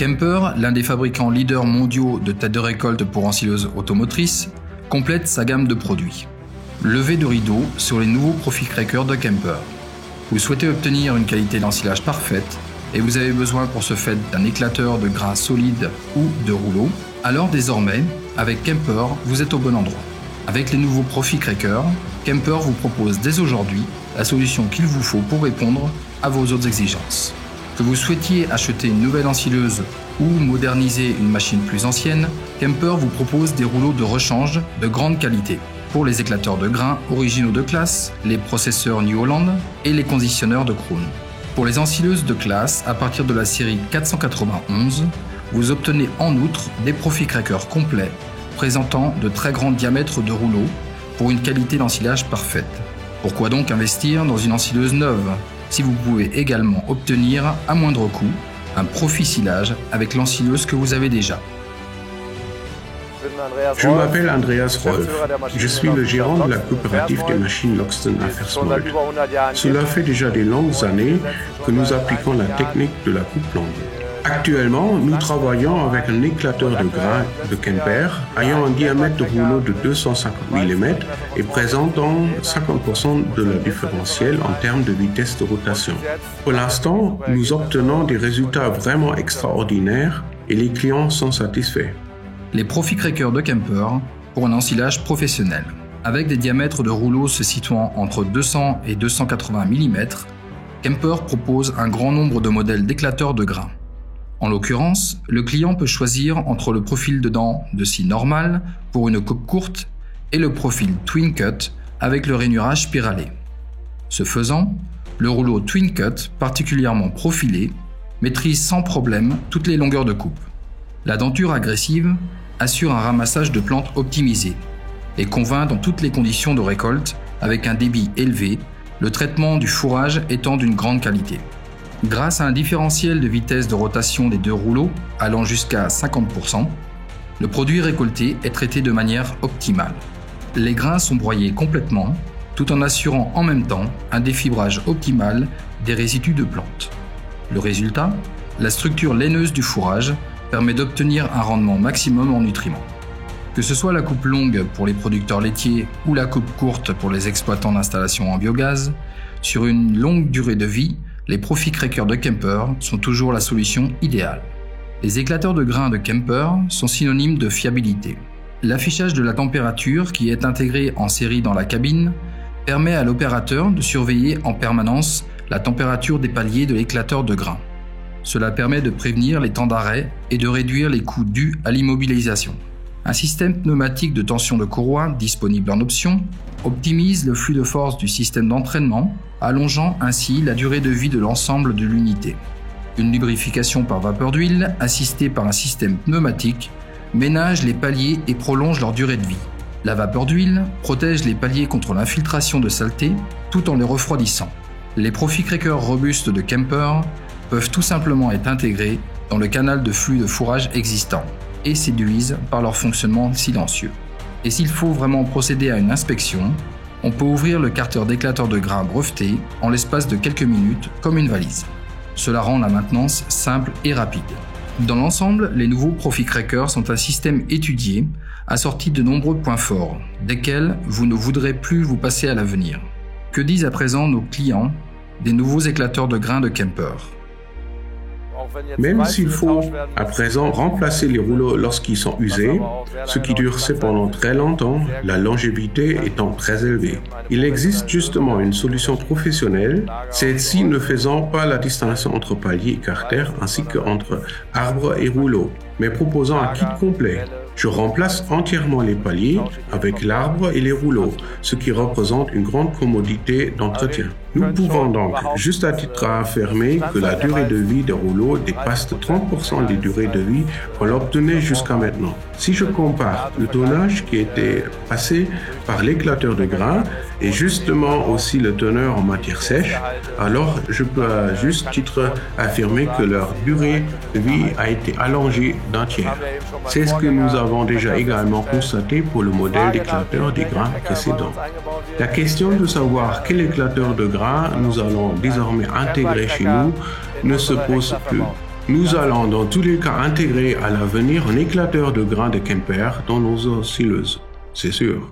Kemper, l'un des fabricants leaders mondiaux de têtes de récolte pour ensileuses automotrices, complète sa gamme de produits. Levée de rideau sur les nouveaux Profit Cracker de Kemper. Vous souhaitez obtenir une qualité d'ensilage parfaite et vous avez besoin pour ce fait d'un éclateur de grains solide ou de rouleau, alors désormais, avec Kemper, vous êtes au bon endroit. Avec les nouveaux Profit Cracker, Kemper vous propose dès aujourd'hui la solution qu'il vous faut pour répondre à vos autres exigences. Que vous souhaitiez acheter une nouvelle ensileuse ou moderniser une machine plus ancienne, Kemper vous propose des rouleaux de rechange de grande qualité pour les éclateurs de grains originaux de classe, les processeurs New Holland et les conditionneurs de Krohn. Pour les ensileuses de classe, à partir de la série 491, vous obtenez en outre des Profit Cracker complets présentant de très grands diamètres de rouleaux pour une qualité d'ensilage parfaite. Pourquoi donc investir dans une ensileuse neuve si vous pouvez également obtenir à moindre coût un profit silage avec l'ensileuse que vous avez déjà? Je m'appelle Andreas Rolf. Je suis le gérant de la coopérative des machines Loxton à Versmold. Cela fait déjà des longues années que nous appliquons la technique de la coupe longue. Actuellement, nous travaillons avec un éclateur de grains de Kemper ayant un diamètre de rouleau de 250 mm et présentant 50% de la différentiel en termes de vitesse de rotation. Pour l'instant, nous obtenons des résultats vraiment extraordinaires et les clients sont satisfaits. Les Profit Cracker de Kemper pour un ensilage professionnel. Avec des diamètres de rouleau se situant entre 200 et 280 mm, Kemper propose un grand nombre de modèles d'éclateurs de grains. En l'occurrence, le client peut choisir entre le profil de dent de scie normal pour une coupe courte et le profil Twin Cut avec le rainurage spiralé. Ce faisant, le rouleau Twin Cut, particulièrement profilé, maîtrise sans problème toutes les longueurs de coupe. La denture agressive assure un ramassage de plantes optimisé et convainc dans toutes les conditions de récolte avec un débit élevé, le traitement du fourrage étant d'une grande qualité. Grâce à un différentiel de vitesse de rotation des deux rouleaux allant jusqu'à 50%, le produit récolté est traité de manière optimale. Les grains sont broyés complètement, tout en assurant en même temps un défibrage optimal des résidus de plantes. Le résultat, la structure laineuse du fourrage permet d'obtenir un rendement maximum en nutriments. Que ce soit la coupe longue pour les producteurs laitiers ou la coupe courte pour les exploitants d'installations en biogaz, sur une longue durée de vie, les Profit Cracker de Kemper sont toujours la solution idéale. Les éclateurs de grains de Kemper sont synonymes de fiabilité. L'affichage de la température qui est intégré en série dans la cabine permet à l'opérateur de surveiller en permanence la température des paliers de l'éclateur de grains. Cela permet de prévenir les temps d'arrêt et de réduire les coûts dus à l'immobilisation. Un système pneumatique de tension de courroie disponible en option optimise le flux de force du système d'entraînement, allongeant ainsi la durée de vie de l'ensemble de l'unité. Une lubrification par vapeur d'huile, assistée par un système pneumatique, ménage les paliers et prolonge leur durée de vie. La vapeur d'huile protège les paliers contre l'infiltration de saleté tout en les refroidissant. Les Profit Cracker robustes de Kemper peuvent tout simplement être intégrés dans le canal de flux de fourrage existant et séduisent par leur fonctionnement silencieux. Et s'il faut vraiment procéder à une inspection, on peut ouvrir le carter d'éclateur de grains breveté en l'espace de quelques minutes comme une valise. Cela rend la maintenance simple et rapide. Dans l'ensemble, les nouveaux Profit Cracker sont un système étudié, assorti de nombreux points forts, desquels vous ne voudrez plus vous passer à l'avenir. Que disent à présent nos clients des nouveaux éclateurs de grains de Kemper? Même s'il faut à présent remplacer les rouleaux lorsqu'ils sont usés, ce qui dure cependant très longtemps, la longévité étant très élevée. Il existe justement une solution professionnelle, celle-ci ne faisant pas la distinction entre palier et carter ainsi qu'entre arbre et rouleau, mais proposant un kit complet. Je remplace entièrement les paliers avec l'arbre et les rouleaux, ce qui représente une grande commodité d'entretien. Nous pouvons donc, juste à titre à affirmer, que la durée de vie des rouleaux dépasse de 30% des durées de vie qu'on l'obtenait jusqu'à maintenant. Si je compare le tonnage qui était passé par l'éclateur de grains et justement aussi le teneur en matière sèche, alors je peux à juste titre affirmer que leur durée de vie a été allongée d'un tiers. C'est ce que nous avons déjà également constaté pour le modèle d'éclateur des grains précédent. La question de savoir quel éclateur de grains nous allons désormais intégrer chez nous ne se pose plus. Nous allons dans tous les cas intégrer à l'avenir un éclateur de grains de Kemper dans nos oscilleuses, c'est sûr.